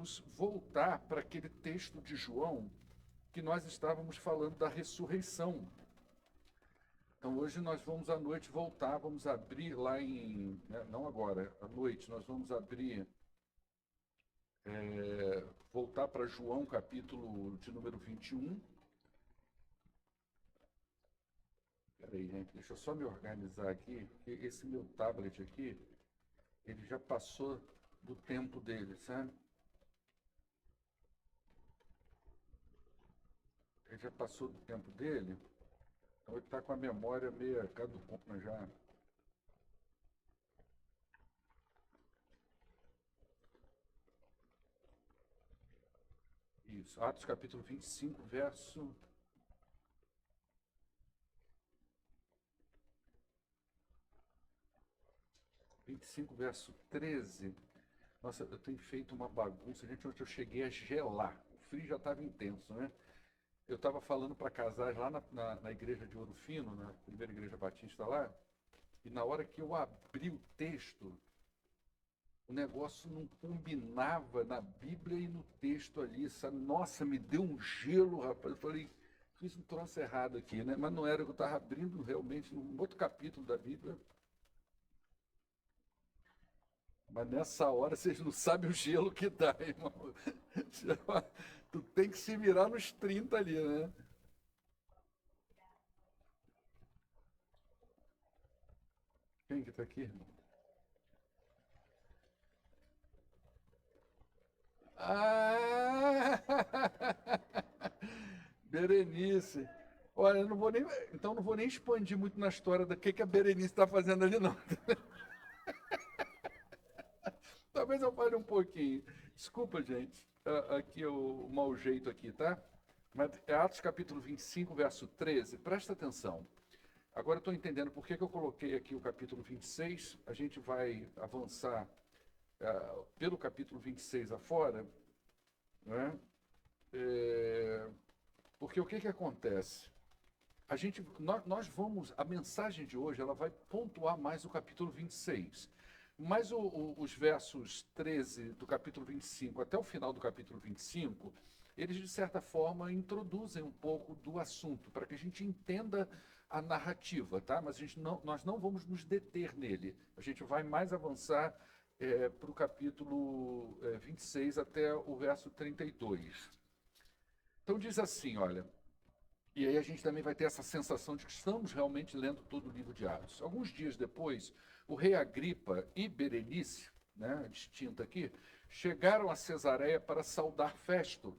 vamos voltar para aquele texto de João que nós estávamos falando da ressurreição. Então hoje nós vamos à noite voltar, vamos abrir lá em, né, não agora, à noite, nós vamos abrir, voltar para João capítulo de número 21. Peraí, gente, deixa eu só me organizar aqui, porque esse meu tablet aqui, ele já passou do tempo dele, sabe? Ele já passou do tempo dele, então ele está com a memória meio caducona já. Isso, Atos capítulo 25, verso 25, verso 13. Nossa, eu tenho feito uma bagunça, gente, ontem eu cheguei a gelar. O frio já estava intenso, né? Eu estava falando para casais lá na igreja de Ouro Fino, na primeira igreja batista lá, e na hora que eu abri o texto, o negócio não combinava na Bíblia e no texto ali, sabe? Nossa, me deu um gelo, rapaz. Eu falei, fiz um troço errado aqui, né? Mas não era, eu estava abrindo realmente num outro capítulo da Bíblia. Mas nessa hora vocês não sabem o gelo que dá, irmão. Tu tem que se virar nos 30 ali, né? Quem que tá aqui? Ah! Berenice. Olha, eu não vou nem, então não vou nem expandir muito na história do que a Berenice está fazendo ali, não. Talvez eu fale um pouquinho. Desculpa, gente, aqui o mau jeito aqui, tá? Mas é Atos capítulo 25, verso 13. Presta atenção. Agora eu estou entendendo por que eu coloquei aqui o capítulo 26. A gente vai avançar pelo capítulo 26 afora, né? É, porque o que acontece? Nós vamos, a mensagem de hoje, ela vai pontuar mais o capítulo 26. Mas os versos 13 do capítulo 25 até o final do capítulo 25, eles de certa forma introduzem um pouco do assunto, para que a gente entenda a narrativa, tá? Mas nós não vamos nos deter nele. A gente vai mais avançar para o capítulo 26 até o verso 32. Então diz assim, olha, e aí a gente também vai ter essa sensação de que estamos realmente lendo todo o livro de Atos. Alguns dias depois, o rei Agripa e Berenice, né, distinta aqui, chegaram a Cesareia para saudar Festo.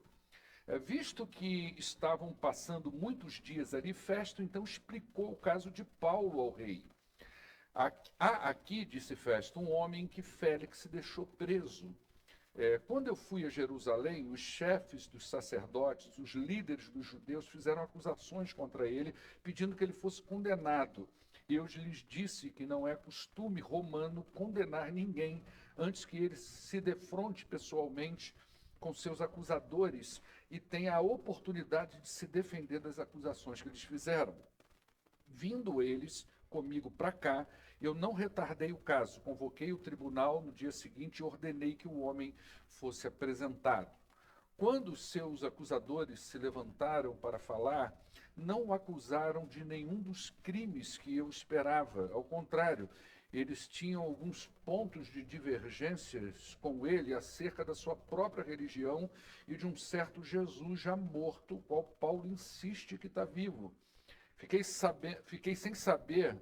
Visto que estavam passando muitos dias ali, Festo então explicou o caso de Paulo ao rei. Há aqui, disse Festo, um homem que Félix deixou preso. Quando eu fui a Jerusalém, os chefes dos sacerdotes, os líderes dos judeus fizeram acusações contra ele, pedindo que ele fosse condenado. E eu lhes disse que não é costume romano condenar ninguém antes que ele se defronte pessoalmente com seus acusadores e tenha a oportunidade de se defender das acusações que eles fizeram. Vindo eles comigo para cá, eu não retardei o caso, convoquei o tribunal no dia seguinte e ordenei que o homem fosse apresentado. Quando seus acusadores se levantaram para falar, não o acusaram de nenhum dos crimes que eu esperava. Ao contrário, eles tinham alguns pontos de divergências com ele acerca da sua própria religião e de um certo Jesus já morto, o qual Paulo insiste que está vivo. Fiquei sem saber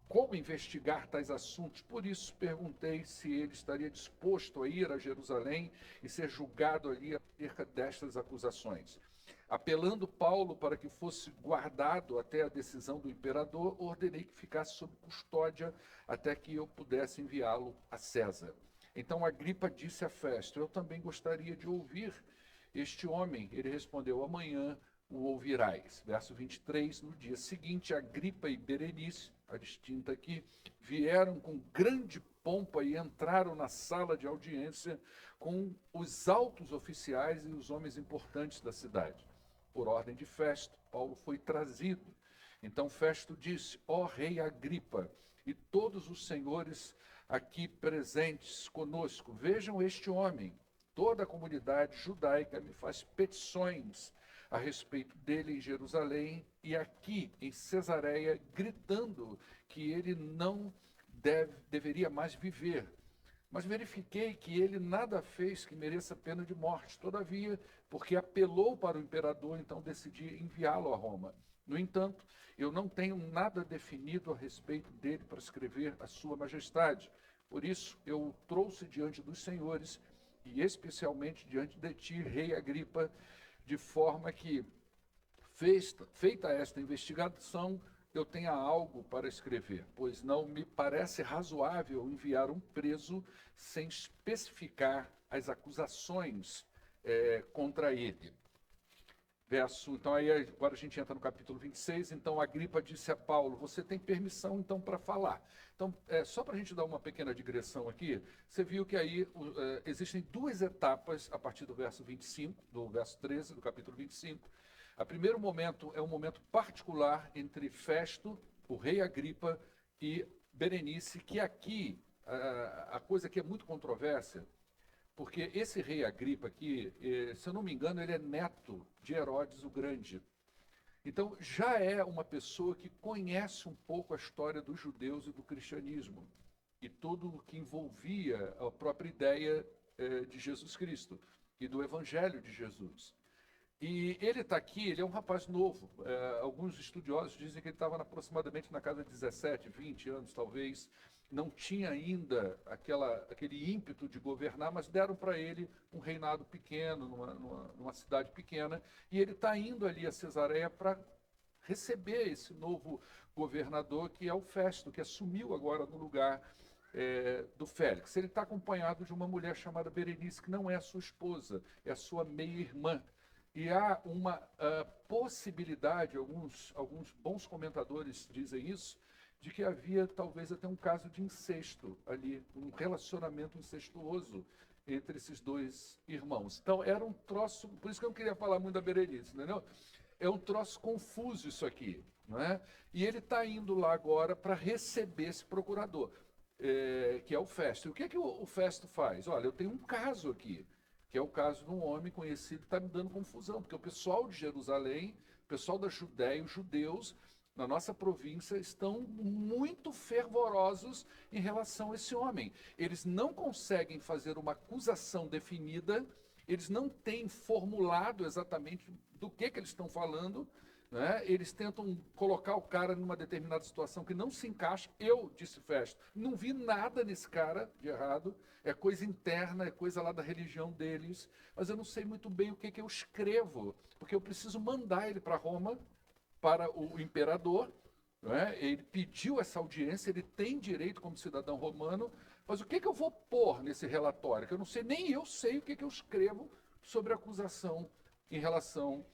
como investigar tais assuntos, por isso perguntei se ele estaria disposto a ir a Jerusalém e ser julgado ali acerca destas acusações. Apelando Paulo para que fosse guardado até a decisão do imperador, ordenei que ficasse sob custódia até que eu pudesse enviá-lo a César. Então Agripa disse a Festo: eu também gostaria de ouvir este homem. Ele respondeu: amanhã o ouvirás. Verso 23, no dia seguinte, Agripa e Berenice, a distinta aqui, vieram com grande pompa e entraram na sala de audiência com os altos oficiais e os homens importantes da cidade. Por ordem de Festo, Paulo foi trazido. Então Festo disse: ó rei Agripa, e todos os senhores aqui presentes conosco. Vejam este homem. Toda a comunidade judaica me faz petições a respeito dele em Jerusalém e aqui em Cesareia, gritando que ele não deveria mais viver. Mas verifiquei que ele nada fez que mereça pena de morte. Todavia, porque apelou para o imperador, então decidi enviá-lo a Roma. No entanto, eu não tenho nada definido a respeito dele para escrever a sua majestade. Por isso, eu o trouxe diante dos senhores, e especialmente diante de ti, rei Agripa, de forma que, feita esta investigação, eu tenha algo para escrever, pois não me parece razoável enviar um preso sem especificar as acusações contra ele. Então aí agora a gente entra no capítulo 26, então Agripa disse a Paulo, você tem permissão então para falar. Então, só para a gente dar uma pequena digressão aqui, você viu que aí existem duas etapas a partir do verso 25, do verso 13 do capítulo 25. O primeiro momento é um momento particular entre Festo, o rei Agripa, e Berenice, que aqui, a coisa aqui é muito controvérsia, porque esse rei Agripa aqui, se eu não me engano, ele é neto de Herodes o Grande. Então, já é uma pessoa que conhece um pouco a história dos judeus e do cristianismo, e tudo o que envolvia a própria ideia de Jesus Cristo e do evangelho de Jesus. E ele está aqui, ele é um rapaz novo. Alguns estudiosos dizem que ele estava aproximadamente na casa de 17, 20 anos, talvez. Não tinha ainda aquele ímpeto de governar, mas deram para ele um reinado pequeno, numa cidade pequena. E ele está indo ali a Cesareia para receber esse novo governador, que é o Festo, que assumiu agora no lugar do Félix. Ele está acompanhado de uma mulher chamada Berenice, que não é a sua esposa, é a sua meia-irmã. E há uma possibilidade, alguns bons comentadores dizem isso, de que havia talvez até um caso de incesto ali, um relacionamento incestuoso entre esses dois irmãos. Então era um troço, por isso que eu não queria falar muito da Berenice, entendeu? É um troço confuso isso aqui, não é? E ele está indo lá agora para receber esse procurador, que é o Festo. E o que o Festo faz? Olha, eu tenho um caso aqui, que é o caso de um homem conhecido que está me dando confusão, porque o pessoal de Jerusalém, o pessoal da Judéia, os judeus, na nossa província, estão muito fervorosos em relação a esse homem. Eles não conseguem fazer uma acusação definida, eles não têm formulado exatamente do que eles estão falando, né? Eles tentam colocar o cara numa determinada situação que não se encaixa. Eu, disse Festo, não vi nada nesse cara de errado, é coisa interna, é coisa lá da religião deles, mas eu não sei muito bem o que eu escrevo, porque eu preciso mandar ele para Roma, para o imperador, né? Ele pediu essa audiência, ele tem direito como cidadão romano, mas o que eu vou pôr nesse relatório? Que eu não sei, nem eu sei o que eu escrevo sobre a acusação em relação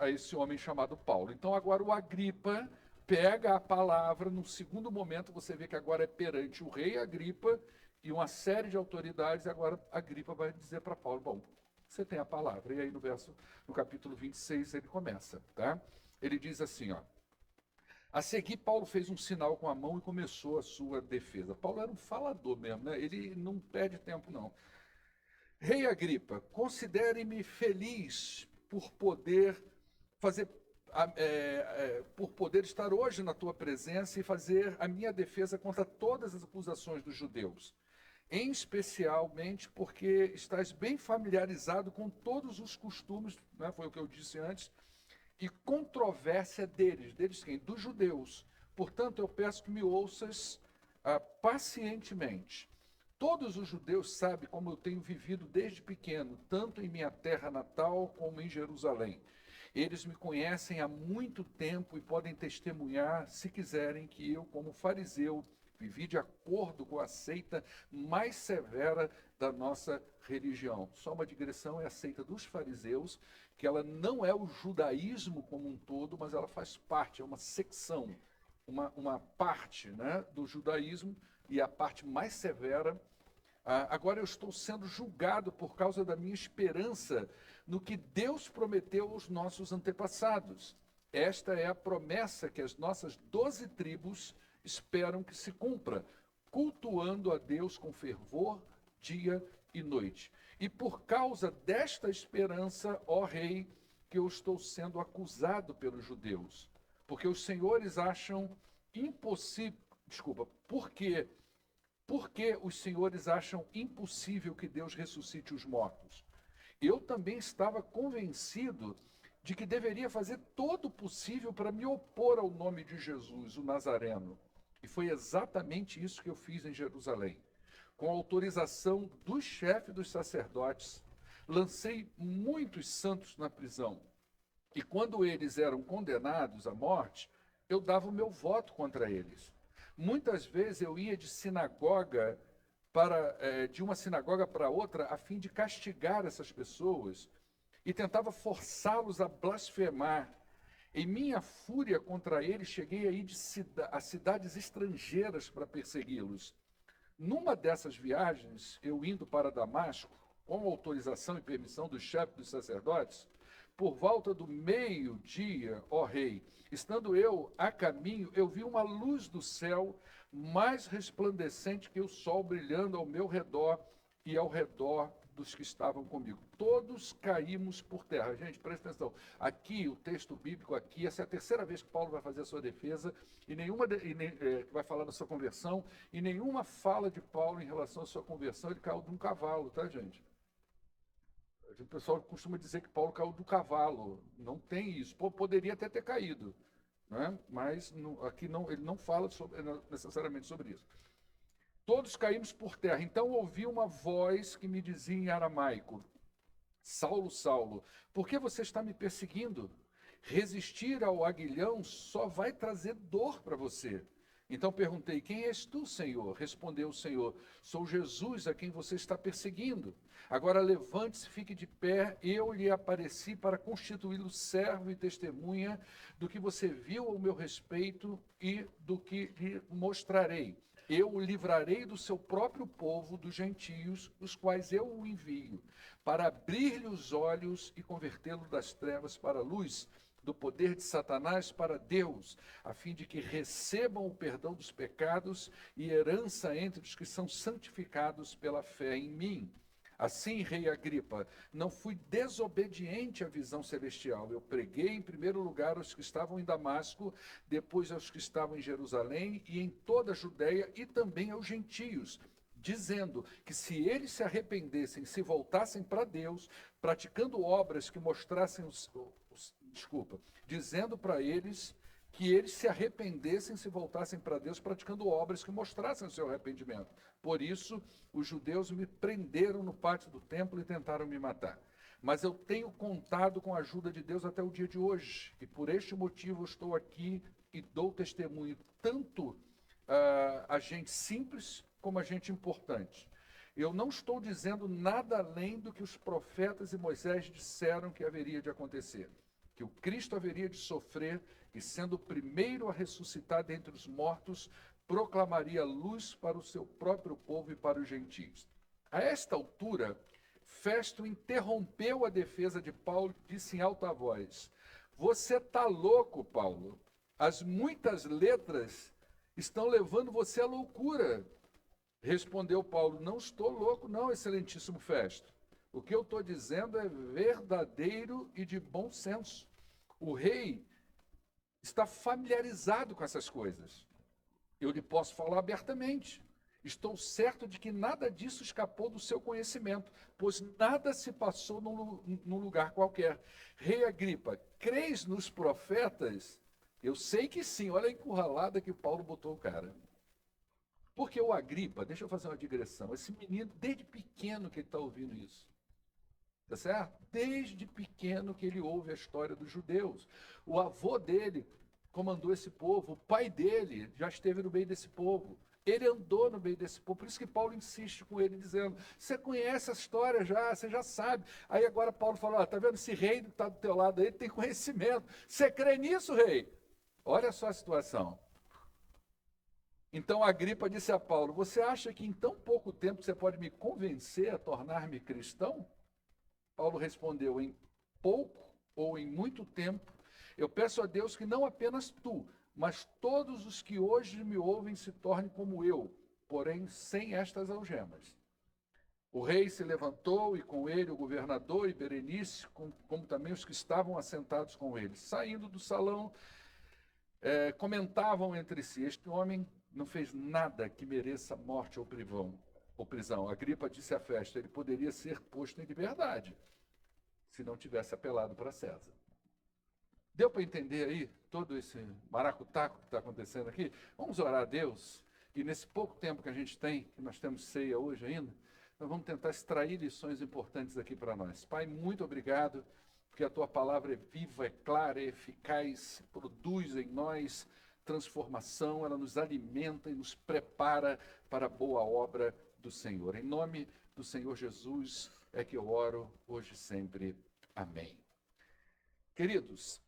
a esse homem chamado Paulo. Então agora o Agripa pega a palavra, no segundo momento você vê que agora é perante o rei Agripa e uma série de autoridades, e agora Agripa vai dizer para Paulo, bom, você tem a palavra. E aí no capítulo 26 ele começa, tá? Ele diz assim, ó, a seguir Paulo fez um sinal com a mão e começou a sua defesa. Paulo era um falador mesmo, né? Ele não perde tempo não. Rei Agripa, considere-me feliz por poder por poder estar hoje na tua presença e fazer a minha defesa contra todas as acusações dos judeus, em especialmente porque estás bem familiarizado com todos os costumes, né, foi o que eu disse antes, e controvérsia deles quem? Dos judeus. Portanto, eu peço que me ouças pacientemente. Todos os judeus sabem como eu tenho vivido desde pequeno, tanto em minha terra natal como em Jerusalém. Eles me conhecem há muito tempo e podem testemunhar, se quiserem, que eu, como fariseu, vivi de acordo com a seita mais severa da nossa religião. Só uma digressão, é a seita dos fariseus, que ela não é o judaísmo como um todo, mas ela faz parte, é uma secção, uma parte, né, do judaísmo, e a parte mais severa. Agora eu estou sendo julgado por causa da minha esperança no que Deus prometeu aos nossos antepassados. Esta é a promessa que as nossas 12 tribos esperam que se cumpra. cultuando a Deus com fervor, dia e noite. E por causa desta esperança, ó rei, que eu estou sendo acusado pelos judeus. Porque os senhores acham impossível, porque os senhores acham impossível que Deus ressuscite os mortos. Eu também estava convencido de que deveria fazer todo o possível para me opor ao nome de Jesus, o Nazareno. E foi exatamente isso que eu fiz em Jerusalém. Com autorização do chefe dos sacerdotes, lancei muitos santos na prisão. E quando eles eram condenados à morte, eu dava o meu voto contra eles. Muitas vezes eu ia de uma sinagoga para outra a fim de castigar essas pessoas e tentava forçá-los a blasfemar. Em minha fúria contra eles, cheguei a ir a cidades estrangeiras para persegui-los. Numa dessas viagens, eu indo para Damasco, com autorização e permissão do chefe dos sacerdotes, por volta do meio-dia, ó rei, estando eu a caminho, eu vi uma luz do céu mais resplandecente que o sol brilhando ao meu redor e ao redor dos que estavam comigo. Todos caímos por terra. Gente, presta atenção. Aqui, o texto bíblico aqui, essa é a terceira vez que Paulo vai fazer a sua defesa, vai falar da sua conversão, e nenhuma fala de Paulo em relação à sua conversão, ele caiu de um cavalo, tá, gente? O pessoal costuma dizer que Paulo caiu do cavalo. Não tem isso. Poderia até ter caído, né? Mas aqui não, ele não fala necessariamente sobre isso. Todos caímos por terra. Então ouvi uma voz que me dizia em aramaico: Saulo, Saulo, por que você está me perseguindo? Resistir ao aguilhão só vai trazer dor para você. Então perguntei: quem és tu, Senhor? Respondeu o Senhor: sou Jesus a quem você está perseguindo. Agora levante-se, fique de pé. Eu lhe apareci para constituí-lo servo e testemunha do que você viu ao meu respeito e do que lhe mostrarei. Eu o livrarei do seu próprio povo, dos gentios, os quais eu o envio, para abrir-lhe os olhos e convertê-lo das trevas para a luz, do poder de Satanás para Deus, a fim de que recebam o perdão dos pecados e herança entre os que são santificados pela fé em mim. Assim, rei Agripa, não fui desobediente à visão celestial. Eu preguei em primeiro lugar aos que estavam em Damasco, depois aos que estavam em Jerusalém e em toda a Judéia e também aos gentios, dizendo que se eles se arrependessem, se voltassem para Deus, praticando obras que mostrassem dizendo para eles que eles se arrependessem, se voltassem para Deus, praticando obras que mostrassem o seu arrependimento. Por isso, os judeus me prenderam no pátio do templo e tentaram me matar. Mas eu tenho contado com a ajuda de Deus até o dia de hoje, e por este motivo eu estou aqui e dou testemunho, tanto a gente simples como a gente importante. Eu não estou dizendo nada além do que os profetas e Moisés disseram que haveria de acontecer, que o Cristo haveria de sofrer e, sendo o primeiro a ressuscitar dentre os mortos, proclamaria luz para o seu próprio povo e para os gentios. A esta altura, Festo interrompeu a defesa de Paulo e disse em alta voz: você está louco, Paulo. As muitas letras estão levando você à loucura. Respondeu Paulo: não estou louco não, excelentíssimo Festo. O que eu estou dizendo é verdadeiro e de bom senso. O rei está familiarizado com essas coisas. Eu lhe posso falar abertamente. Estou certo de que nada disso escapou do seu conhecimento, pois nada se passou num lugar qualquer. Rei Agripa, crês nos profetas? Eu sei que sim, olha a encurralada que Paulo botou o cara. Porque o Agripa, deixa eu fazer uma digressão, esse menino, desde pequeno que ele está ouvindo isso. Tá certo? Desde pequeno que ele ouve a história dos judeus. O avô dele comandou esse povo, o pai dele já esteve no meio desse povo. Ele andou no meio desse povo, por isso que Paulo insiste com ele, dizendo: você conhece a história já, você já sabe. Aí agora Paulo fala: tá vendo, esse rei que está do teu lado aí, ele tem conhecimento. Você crê nisso, rei? Olha só a situação. Então Agripa disse a Paulo: você acha que em tão pouco tempo você pode me convencer a tornar-me cristão? Paulo respondeu: em pouco ou em muito tempo, eu peço a Deus que não apenas tu, mas todos os que hoje me ouvem se tornem como eu, porém sem estas algemas. O rei se levantou e com ele o governador e Berenice, como também os que estavam assentados com ele. Saindo do salão, comentavam entre si: este homem não fez nada que mereça morte ou prisão. Agripa disse à festa: ele poderia ser posto em liberdade se não tivesse apelado para César. Deu para entender aí todo esse maracutaco que está acontecendo aqui? Vamos orar a Deus, e nesse pouco tempo que a gente tem, que nós temos ceia hoje ainda, nós vamos tentar extrair lições importantes aqui para nós. Pai, muito obrigado, porque a Tua palavra é viva, é clara, é eficaz, produz em nós transformação, ela nos alimenta e nos prepara para a boa obra do Senhor. Em nome do Senhor Jesus é que eu oro hoje e sempre. Amém. Queridos,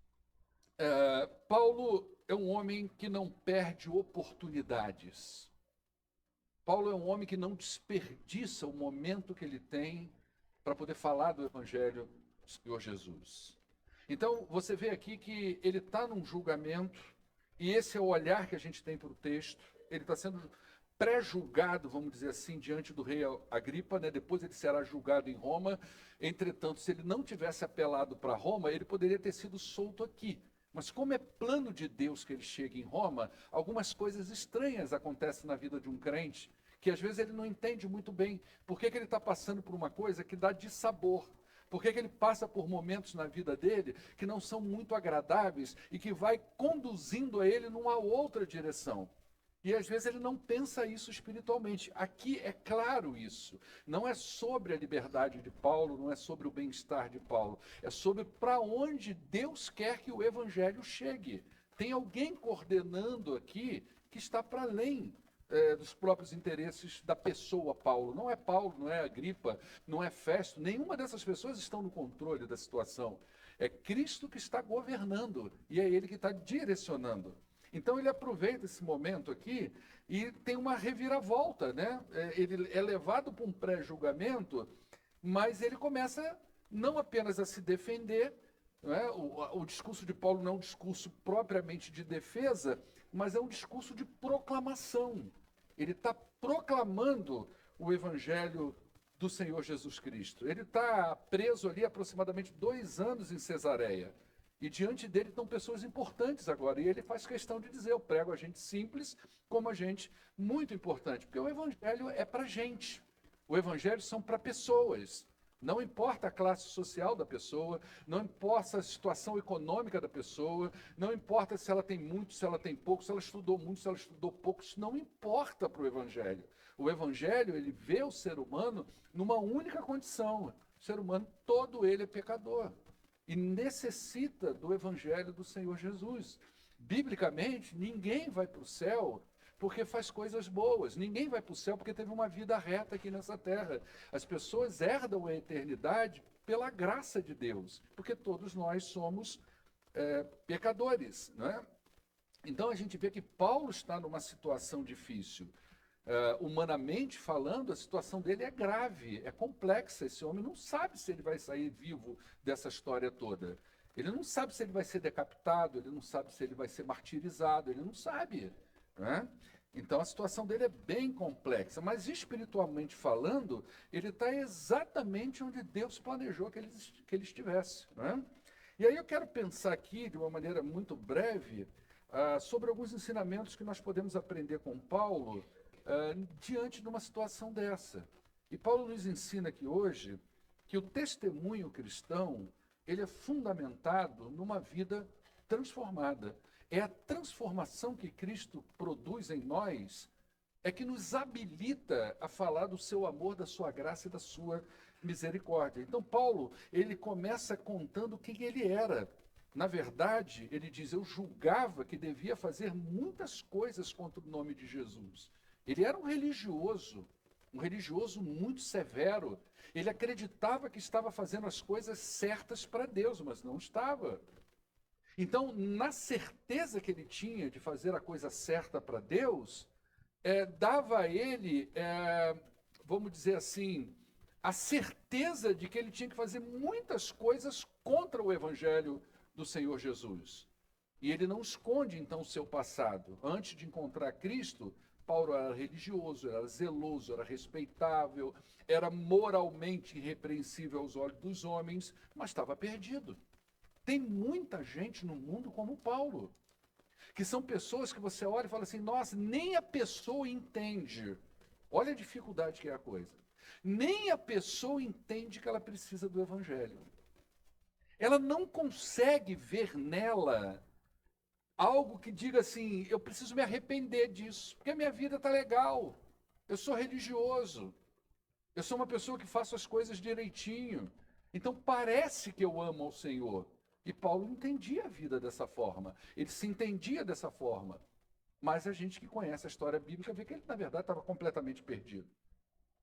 Paulo é um homem que não perde oportunidades. Paulo é um homem que não desperdiça o momento que ele tem para poder falar do Evangelho do Senhor Jesus. Então, você vê aqui que ele está num julgamento, e esse é o olhar que a gente tem para o texto. Ele está sendo pré-julgado, vamos dizer assim, diante do rei Agripa, né? Depois ele será julgado em Roma. Entretanto, se ele não tivesse apelado para Roma, ele poderia ter sido solto aqui. Mas como é plano de Deus que ele chegue em Roma, algumas coisas estranhas acontecem na vida de um crente, que às vezes ele não entende muito bem por que ele está passando por uma coisa que dá dissabor. Por que ele passa por momentos na vida dele que não são muito agradáveis e que vai conduzindo a ele numa outra direção. E às vezes ele não pensa isso espiritualmente. Aqui é claro isso. Não é sobre a liberdade de Paulo, não é sobre o bem-estar de Paulo. É sobre para onde Deus quer que o evangelho chegue. Tem alguém coordenando aqui que está para além dos próprios interesses da pessoa Paulo. Não é Paulo, não é Agripa, não é Festo. Nenhuma dessas pessoas estão no controle da situação. É Cristo que está governando e é Ele que está direcionando. Então ele aproveita esse momento aqui e tem uma reviravolta, né? Ele é levado para um pré-julgamento, mas ele começa não apenas a se defender, não é? O discurso de Paulo não é um discurso propriamente de defesa, mas é um discurso de proclamação. Ele está proclamando o evangelho do Senhor Jesus Cristo. Ele está preso ali aproximadamente 2 anos em Cesareia. E diante dele estão pessoas importantes agora. E ele faz questão de dizer: eu prego a gente simples como a gente muito importante. Porque o evangelho é para gente. O evangelho são para pessoas. Não importa a classe social da pessoa, não importa a situação econômica da pessoa, não importa se ela tem muito, se ela tem pouco, se ela estudou muito, se ela estudou pouco, isso não importa para o evangelho. O evangelho, ele vê o ser humano numa única condição. O ser humano, todo ele é pecador. E necessita do evangelho do Senhor Jesus. Biblicamente, ninguém vai para o céu porque faz coisas boas. Ninguém vai para o céu porque teve uma vida reta aqui nessa terra. As pessoas herdam a eternidade pela graça de Deus, porque todos nós somos pecadores, não é? Então a gente vê que Paulo está numa situação difícil. Humanamente falando, a situação dele é grave, é complexa. Esse homem não sabe se ele vai sair vivo dessa história toda. Ele não sabe se ele vai ser decapitado, ele não sabe se ele vai ser martirizado, ele não sabe, né? Então a situação dele é bem complexa, mas espiritualmente falando, ele está exatamente onde Deus planejou que ele estivesse, né? E aí eu quero pensar aqui, de uma maneira muito breve, sobre alguns ensinamentos que nós podemos aprender com Paulo, diante de uma situação dessa. E Paulo nos ensina aqui hoje que o testemunho cristão, ele é fundamentado numa vida transformada. É a transformação que Cristo produz em nós é que nos habilita a falar do seu amor, da sua graça e da sua misericórdia. Então Paulo, ele começa contando quem ele era. Na verdade, ele diz: eu julgava que devia fazer muitas coisas contra o nome de Jesus. Ele era um religioso muito severo. Ele acreditava que estava fazendo as coisas certas para Deus, mas não estava. Então, na certeza que ele tinha de fazer a coisa certa para Deus, dava a ele, vamos dizer assim, a certeza de que ele tinha que fazer muitas coisas contra o evangelho do Senhor Jesus. E ele não esconde, então, o seu passado. Antes de encontrar Cristo, Paulo era religioso, era zeloso, era respeitável, era moralmente irrepreensível aos olhos dos homens, mas estava perdido. Tem muita gente no mundo como Paulo, que são pessoas que você olha e fala assim, nossa, nem a pessoa entende. Olha a dificuldade que é a coisa. Nem a pessoa entende que ela precisa do Evangelho. Ela não consegue ver nela algo que diga assim, eu preciso me arrepender disso, porque a minha vida está legal, eu sou religioso, eu sou uma pessoa que faço as coisas direitinho, então parece que eu amo ao Senhor. E Paulo entendia a vida dessa forma, ele se entendia dessa forma, mas a gente que conhece a história bíblica vê que ele, na verdade, estava completamente perdido.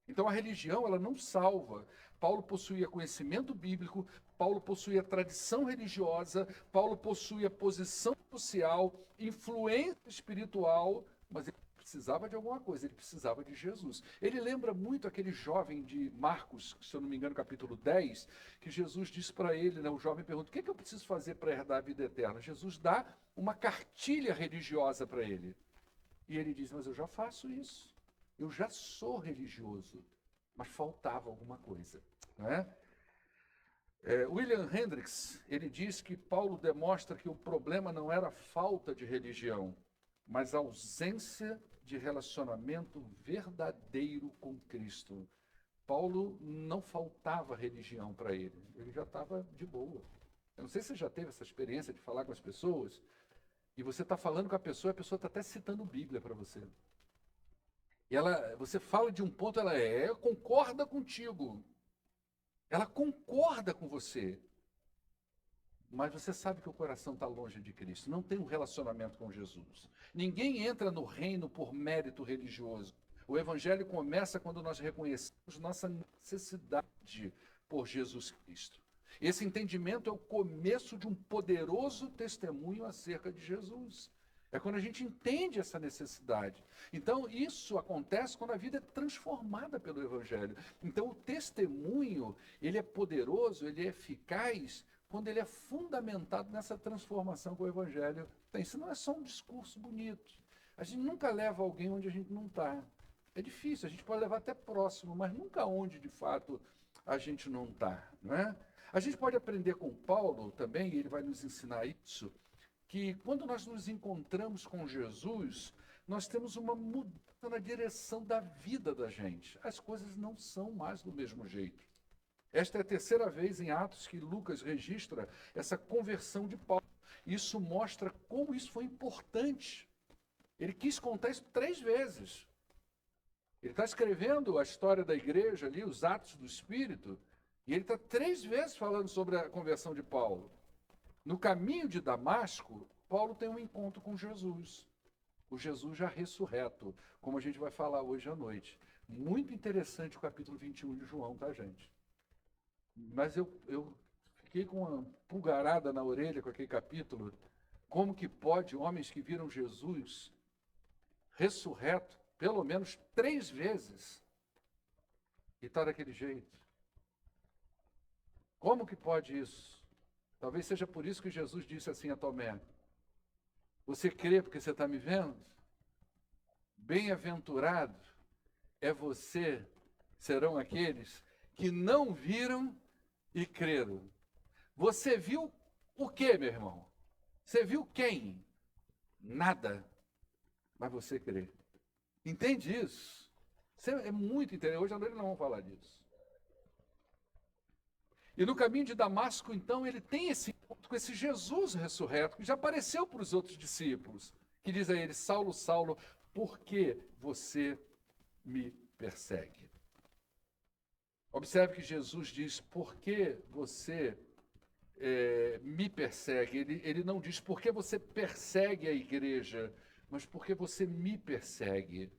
Então a religião, ela não salva. Paulo possuía conhecimento bíblico, Paulo possuía tradição religiosa, Paulo possuía posição social, influência espiritual, mas ele precisava de alguma coisa, ele precisava de Jesus. Ele lembra muito aquele jovem de Marcos, se eu não me engano, capítulo 10, que Jesus disse para ele, né, o jovem pergunta, o que é que eu preciso fazer para herdar a vida eterna? Jesus dá uma cartilha religiosa para ele. E ele diz, mas eu já faço isso. Eu já sou religioso, mas faltava alguma coisa, né? William Hendricks, ele diz que Paulo demonstra que o problema não era a falta de religião, mas a ausência de relacionamento verdadeiro com Cristo. Paulo não faltava religião para ele, ele já estava de boa. Eu não sei se você já teve essa experiência de falar com as pessoas, e você está falando com a pessoa está até citando Bíblia para você. E você fala de um ponto, ela concorda contigo. Ela concorda com você. Mas você sabe que o coração está longe de Cristo. Não tem um relacionamento com Jesus. Ninguém entra no reino por mérito religioso. O evangelho começa quando nós reconhecemos nossa necessidade por Jesus Cristo. Esse entendimento é o começo de um poderoso testemunho acerca de Jesus. É quando a gente entende essa necessidade. Então, isso acontece quando a vida é transformada pelo Evangelho. Então, o testemunho, ele é poderoso, ele é eficaz, quando ele é fundamentado nessa transformação que o Evangelho tem. Isso não é só um discurso bonito. A gente nunca leva alguém onde a gente não está. É difícil, a gente pode levar até próximo, mas nunca onde, de fato, a gente não está, não é? A gente pode aprender com Paulo também, e ele vai nos ensinar isso, que quando nós nos encontramos com Jesus, nós temos uma mudança na direção da vida da gente. As coisas não são mais do mesmo jeito. Esta é a terceira vez em Atos que Lucas registra essa conversão de Paulo. Isso mostra como isso foi importante. Ele quis contar isso 3 vezes. Ele está escrevendo a história da igreja ali, os Atos do Espírito, e ele está 3 vezes falando sobre a conversão de Paulo. No caminho de Damasco, Paulo tem um encontro com Jesus. O Jesus já ressurreto, como a gente vai falar hoje à noite. Muito interessante o capítulo 21 de João, tá, gente? Mas eu fiquei com uma pulgarada na orelha com aquele capítulo. Como que pode homens que viram Jesus ressurreto, pelo menos 3 vezes, e está daquele jeito? Como que pode isso? Talvez seja por isso que Jesus disse assim a Tomé, você crê porque você está me vendo? Bem-aventurado é você, serão aqueles que não viram e creram. Você viu o quê, meu irmão? Você viu quem? Nada, mas você crê. Entende isso? Isso é muito interessante. Hoje à noite não vamos falar disso. E no caminho de Damasco, então, ele tem esse encontro com esse Jesus ressurreto, que já apareceu para os outros discípulos, que diz a ele, Saulo, Saulo, por que você me persegue? Observe que Jesus diz, por que você me persegue? Ele não diz, por que você persegue a igreja, mas por que você me persegue?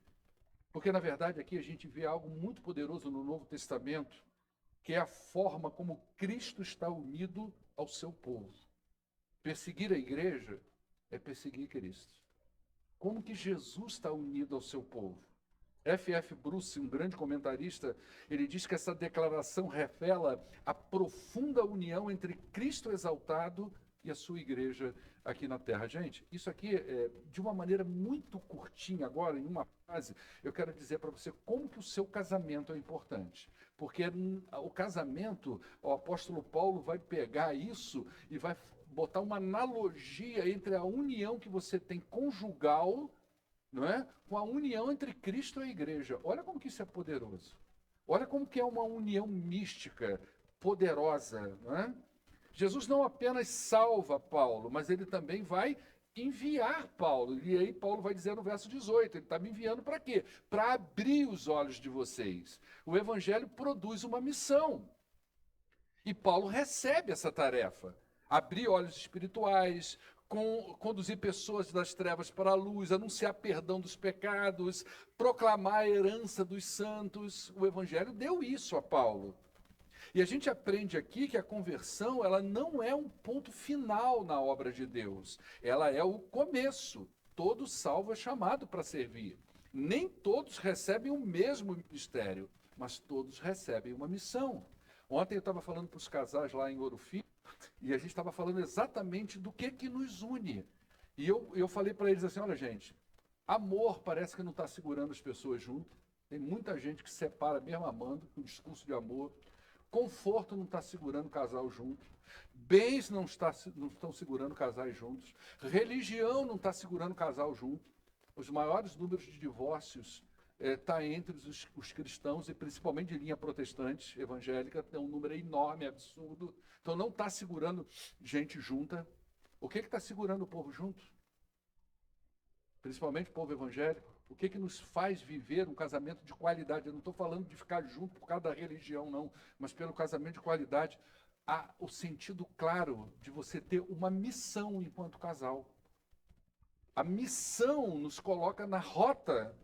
Porque, na verdade, aqui a gente vê algo muito poderoso no Novo Testamento, que é a forma como Cristo está unido ao seu povo. Perseguir a igreja é perseguir Cristo. Como que Jesus está unido ao seu povo? F.F. Bruce, um grande comentarista, ele diz que essa declaração revela a profunda união entre Cristo exaltado e a sua igreja aqui na terra. Gente, isso aqui é de uma maneira muito curtinha agora, em uma frase, eu quero dizer para você como que o seu casamento é importante. Porque o casamento, o apóstolo Paulo vai pegar isso e vai botar uma analogia entre a união que você tem conjugal, não é? Com a união entre Cristo e a igreja. Olha como que isso é poderoso. Olha como que é uma união mística, poderosa, não é? Jesus não apenas salva Paulo, mas ele também vai enviar Paulo. E aí Paulo vai dizer no verso 18, ele está me enviando para quê? Para abrir os olhos de vocês. O evangelho produz uma missão. E Paulo recebe essa tarefa. Abrir olhos espirituais, conduzir pessoas das trevas para a luz, anunciar perdão dos pecados, proclamar a herança dos santos. O evangelho deu isso a Paulo. E a gente aprende aqui que a conversão, ela não é um ponto final na obra de Deus. Ela é o começo. Todo salvo é chamado para servir. Nem todos recebem o mesmo ministério, mas todos recebem uma missão. Ontem eu estava falando para os casais lá em Ouro Fino, e a gente estava falando exatamente do que nos une. E eu falei para eles assim, olha gente, amor parece que não está segurando as pessoas junto. Tem muita gente que separa mesmo amando, com discurso de amor. Conforto não está segurando o casal junto. Bens não estão segurando casais juntos. Religião não está segurando o casal junto. Os maiores números de divórcios está entre os cristãos, e principalmente de linha protestante, evangélica, tem um número enorme, absurdo. Então não está segurando gente junta. O que está segurando o povo junto? Principalmente o povo evangélico. O que nos faz viver um casamento de qualidade? Eu não estou falando de ficar junto por causa da religião, não, mas pelo casamento de qualidade. Há o sentido claro de você ter uma missão enquanto casal. A missão nos coloca na rota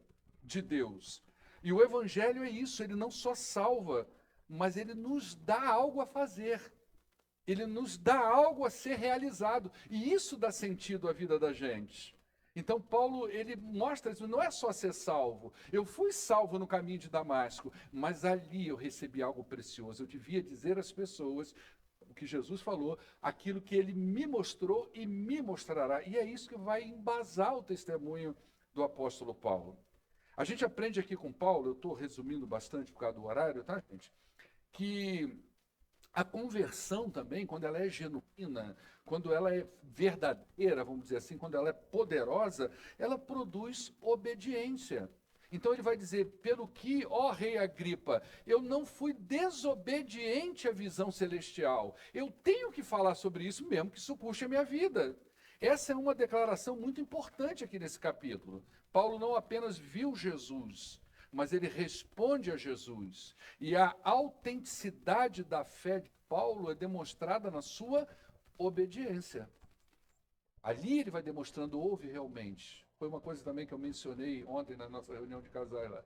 de Deus. E o evangelho é isso, ele não só salva, mas ele nos dá algo a fazer. Ele nos dá algo a ser realizado. E isso dá sentido à vida da gente. Então Paulo, ele mostra isso, não é só ser salvo. Eu fui salvo no caminho de Damasco, mas ali eu recebi algo precioso. Eu devia dizer às pessoas o que Jesus falou, aquilo que ele me mostrou e me mostrará. E é isso que vai embasar o testemunho do apóstolo Paulo. A gente aprende aqui com Paulo, eu estou resumindo bastante por causa do horário, tá, gente? Que a conversão também, quando ela é genuína, quando ela é verdadeira, vamos dizer assim, quando ela é poderosa, ela produz obediência. Então ele vai dizer, pelo que, ó rei Agripa, eu não fui desobediente à visão celestial. Eu tenho que falar sobre isso mesmo, que isso custe a minha vida. Essa é uma declaração muito importante aqui nesse capítulo. Paulo não apenas viu Jesus, mas ele responde a Jesus. E a autenticidade da fé de Paulo é demonstrada na sua obediência. Ali ele vai demonstrando, houve realmente. Foi uma coisa também que eu mencionei ontem na nossa reunião de casais lá,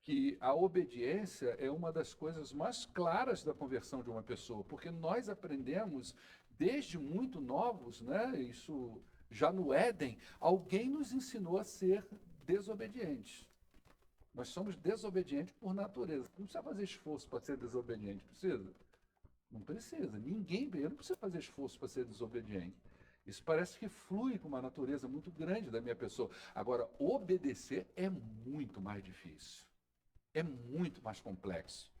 que a obediência é uma das coisas mais claras da conversão de uma pessoa, porque nós aprendemos desde muito novos, né? Isso já no Éden, alguém nos ensinou a ser desobedientes. Nós somos desobedientes por natureza. Não precisa fazer esforço para ser desobediente, precisa? Não precisa. Ninguém, eu não preciso fazer esforço para ser desobediente. Isso parece que flui com uma natureza muito grande da minha pessoa. Agora, obedecer é muito mais difícil. É muito mais complexo.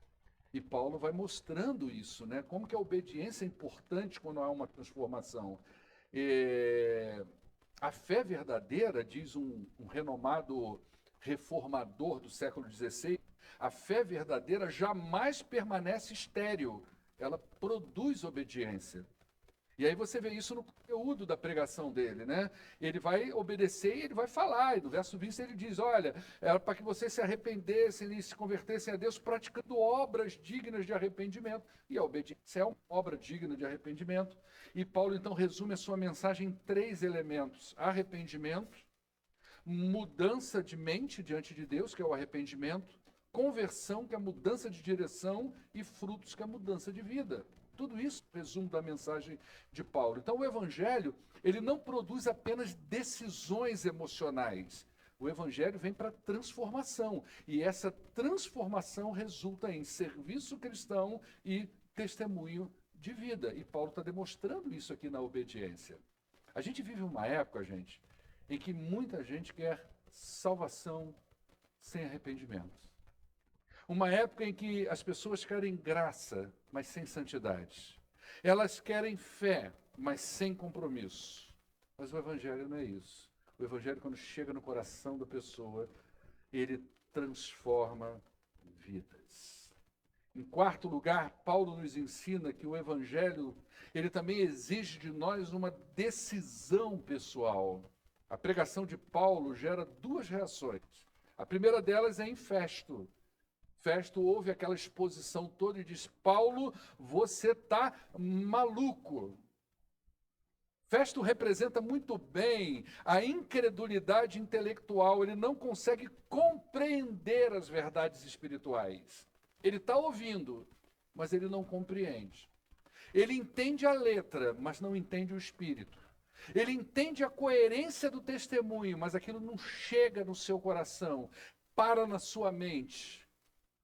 E Paulo vai mostrando isso, né? Como que a obediência é importante quando há uma transformação. A fé verdadeira, diz um renomado reformador do século XVI, a fé verdadeira jamais permanece estéril, ela produz obediência. E aí você vê isso no conteúdo da pregação dele, né? Ele vai obedecer e ele vai falar. E no verso 20 ele diz, olha, era para que vocês se arrependessem e se convertessem a Deus praticando obras dignas de arrependimento. E a obediência é uma obra digna de arrependimento. E Paulo então resume a sua mensagem em 3 elementos: arrependimento, mudança de mente diante de Deus, que é o arrependimento, conversão, que é a mudança de direção, e frutos, que é a mudança de vida. Tudo isso é o resumo da mensagem de Paulo. Então o evangelho, ele não produz apenas decisões emocionais. O evangelho vem para transformação, e essa transformação resulta em serviço cristão e testemunho de vida. E Paulo está demonstrando isso aqui na obediência. A gente vive uma época, gente, em que muita gente quer salvação sem arrependimento. Uma época em que as pessoas querem graça, mas sem santidade. Elas querem fé, mas sem compromisso. Mas o Evangelho não é isso. O Evangelho, quando chega no coração da pessoa, ele transforma vidas. Em quarto lugar, Paulo nos ensina que o Evangelho, ele também exige de nós uma decisão pessoal. A pregação de Paulo gera duas reações. A primeira delas é em Festo. Festo ouve aquela exposição toda e diz: Paulo, você está maluco. Festo representa muito bem a incredulidade intelectual. Ele não consegue compreender as verdades espirituais. Ele está ouvindo, mas ele não compreende. Ele entende a letra, mas não entende o espírito. Ele entende a coerência do testemunho, mas aquilo não chega no seu coração, para na sua mente.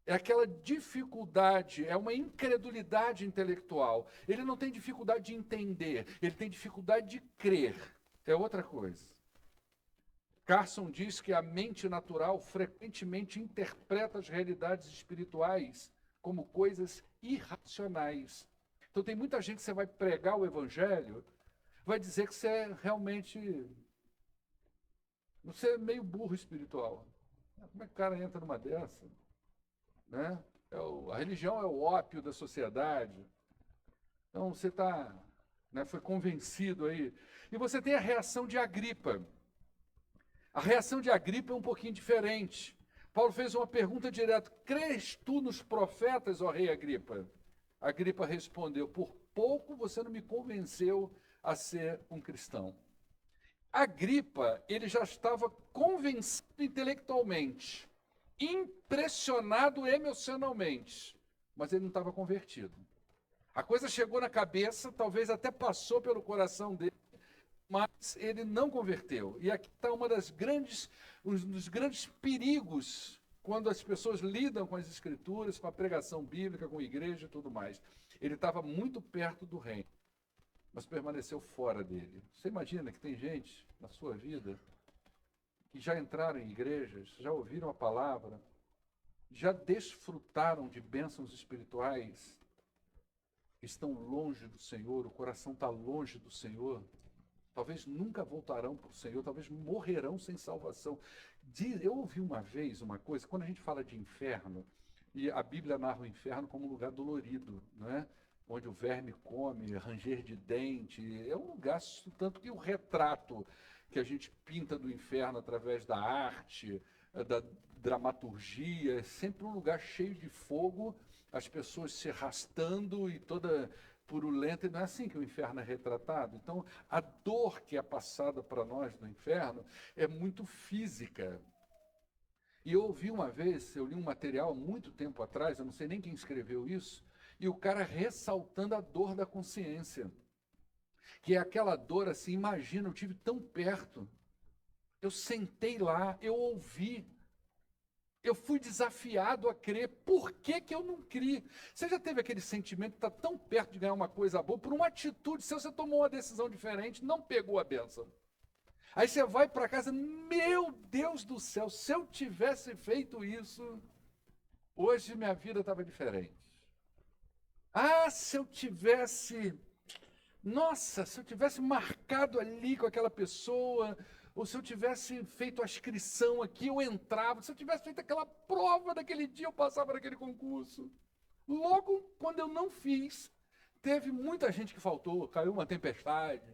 É aquela dificuldade, é uma incredulidade intelectual. Ele não tem dificuldade de entender, ele tem dificuldade de crer. É outra coisa. Carson diz que a mente natural frequentemente interpreta as realidades espirituais como coisas irracionais. Então tem muita gente que você vai pregar o evangelho, vai dizer que você é realmente... Você é meio burro espiritual. Como é que o cara entra numa dessa? Né? A religião é o ópio da sociedade. Então você está, né, foi convencido aí. E você tem a reação de Agripa. A reação de Agripa é um pouquinho diferente. Paulo fez uma pergunta direta: crês tu nos profetas, ó rei Agripa? Agripa respondeu: por pouco você não me convenceu a ser um cristão. Agripa, ele já estava convencido intelectualmente, impressionado emocionalmente, mas ele não estava convertido. A coisa chegou na cabeça, talvez até passou pelo coração dele, mas ele não converteu. E aqui está um dos grandes perigos quando as pessoas lidam com as escrituras, com a pregação bíblica, com a igreja e tudo mais. Ele estava muito perto do reino, mas permaneceu fora dele. Você imagina que tem gente na sua vida que já entraram em igrejas, já ouviram a palavra, já desfrutaram de bênçãos espirituais, estão longe do Senhor, o coração está longe do Senhor, talvez nunca voltarão para o Senhor, talvez morrerão sem salvação. Eu ouvi uma vez uma coisa, quando a gente fala de inferno, e a Bíblia narra o inferno como um lugar dolorido, não é? Onde o verme come, ranger de dente, é um lugar, tanto que o retrato que a gente pinta do inferno através da arte, da dramaturgia, é sempre um lugar cheio de fogo, as pessoas se arrastando e toda purulenta, e não é assim que o inferno é retratado. Então, a dor que é passada para nós no inferno é muito física. E eu ouvi uma vez, eu li um material muito tempo atrás, eu não sei nem quem escreveu isso, e o cara ressaltando a dor da consciência. Que é aquela dor assim, imagina, eu tive tão perto, eu sentei lá, eu ouvi, eu fui desafiado a crer, por que que eu não criei? Você já teve aquele sentimento de estar tão perto de ganhar uma coisa boa, por uma atitude, se você tomou uma decisão diferente, não pegou a bênção. Aí você vai para casa, meu Deus do céu, se eu tivesse feito isso, hoje minha vida estava diferente. Ah, se eu tivesse... Nossa, se eu tivesse marcado ali com aquela pessoa, ou se eu tivesse feito a inscrição aqui, eu entrava. Se eu tivesse feito aquela prova daquele dia, eu passava naquele concurso. Logo, quando eu não fiz, teve muita gente que faltou, caiu uma tempestade.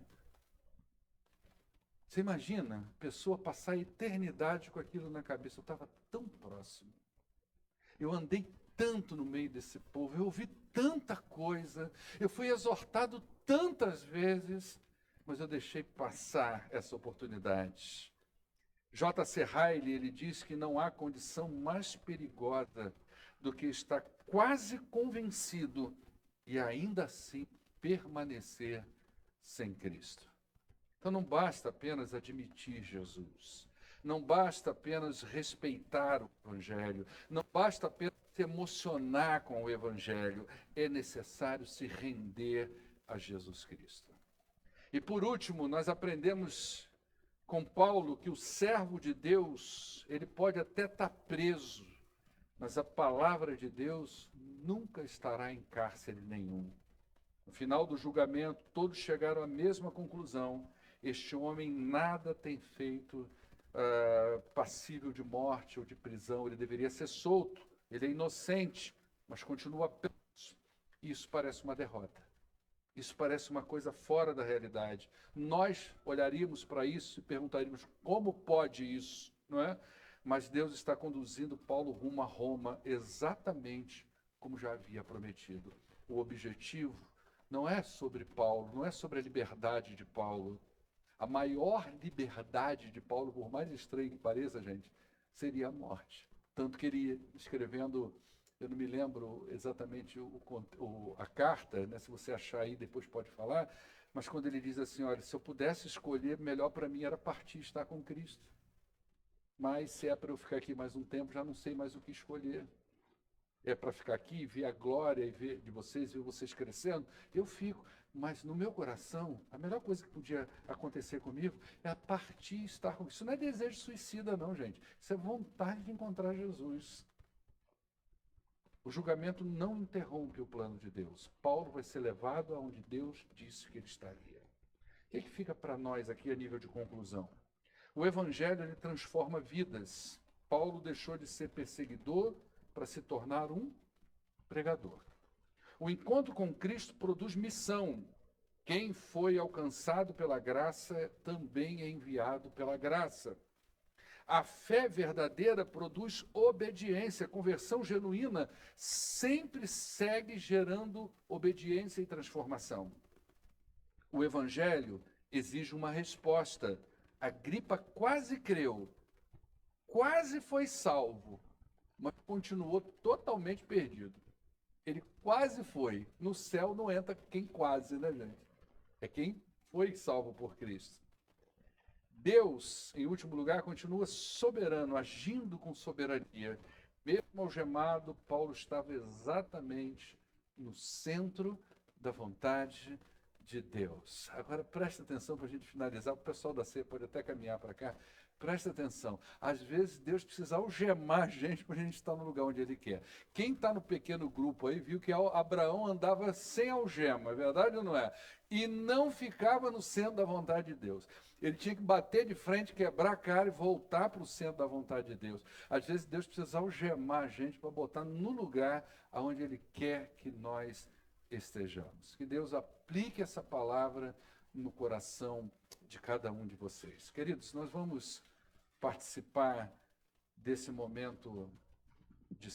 Você imagina a pessoa passar a eternidade com aquilo na cabeça? Eu estava tão próximo. Eu andei tanto no meio desse povo, eu ouvi tanta coisa, eu fui exortado tantas vezes, mas eu deixei passar essa oportunidade. J.C. Ryle, ele diz que não há condição mais perigosa do que estar quase convencido e ainda assim permanecer sem Cristo. Então não basta apenas admitir Jesus. Não basta apenas respeitar o Evangelho, não basta apenas se emocionar com o Evangelho, é necessário se render a Jesus Cristo. E por último, nós aprendemos com Paulo que o servo de Deus, ele pode até estar preso, mas a palavra de Deus nunca estará em cárcere nenhum. No final do julgamento, todos chegaram à mesma conclusão: este homem nada tem feito passível de morte ou de prisão, ele deveria ser solto, ele é inocente, mas continua preso. Isso parece uma derrota. Isso parece uma coisa fora da realidade. Nós olharíamos para isso e perguntaríamos: como pode isso, não é? Mas Deus está conduzindo Paulo rumo a Roma exatamente como já havia prometido. O objetivo não é sobre Paulo, não é sobre a liberdade de Paulo. A maior liberdade de Paulo, por mais estranho que pareça, gente, seria a morte. Tanto que ele, escrevendo, eu não me lembro exatamente a carta, né? Se você achar aí, depois pode falar, mas quando ele diz assim: olha, se eu pudesse escolher, melhor para mim era partir e estar com Cristo. Mas se é para eu ficar aqui mais um tempo, já não sei mais o que escolher. É para ficar aqui, ver a glória e ver de vocês, ver vocês crescendo, eu fico. Mas no meu coração, a melhor coisa que podia acontecer comigo é partir e estar com Cristo. Isso não é desejo suicida, não, gente. Isso é vontade de encontrar Jesus. O julgamento não interrompe o plano de Deus. Paulo vai ser levado aonde Deus disse que ele estaria. O que fica para nós aqui a nível de conclusão? O Evangelho, ele transforma vidas. Paulo deixou de ser perseguidor para se tornar um pregador. O encontro com Cristo produz missão. Quem foi alcançado pela graça também é enviado pela graça. A fé verdadeira produz obediência. Conversão genuína sempre segue gerando obediência e transformação. O Evangelho exige uma resposta. Agripa quase creu, quase foi salvo, mas continuou totalmente perdido. Ele quase foi. No céu não entra quem quase, né, gente? É quem foi salvo por Cristo. Deus, em último lugar, continua soberano, agindo com soberania. Mesmo algemado, Paulo estava exatamente no centro da vontade de Deus. Agora, presta atenção para a gente finalizar. O pessoal da ceia pode até caminhar para cá. Presta atenção. Às vezes, Deus precisa algemar a gente para a gente estar no lugar onde Ele quer. Quem está no pequeno grupo aí viu que Abraão andava sem algema, é verdade ou não é? E não ficava no centro da vontade de Deus. Ele tinha que bater de frente, quebrar a cara e voltar para o centro da vontade de Deus. Às vezes, Deus precisa algemar a gente para botar no lugar onde Ele quer que nós estejamos. Que Deus aplique essa palavra no coração de cada um de vocês. Queridos, nós vamos participar desse momento de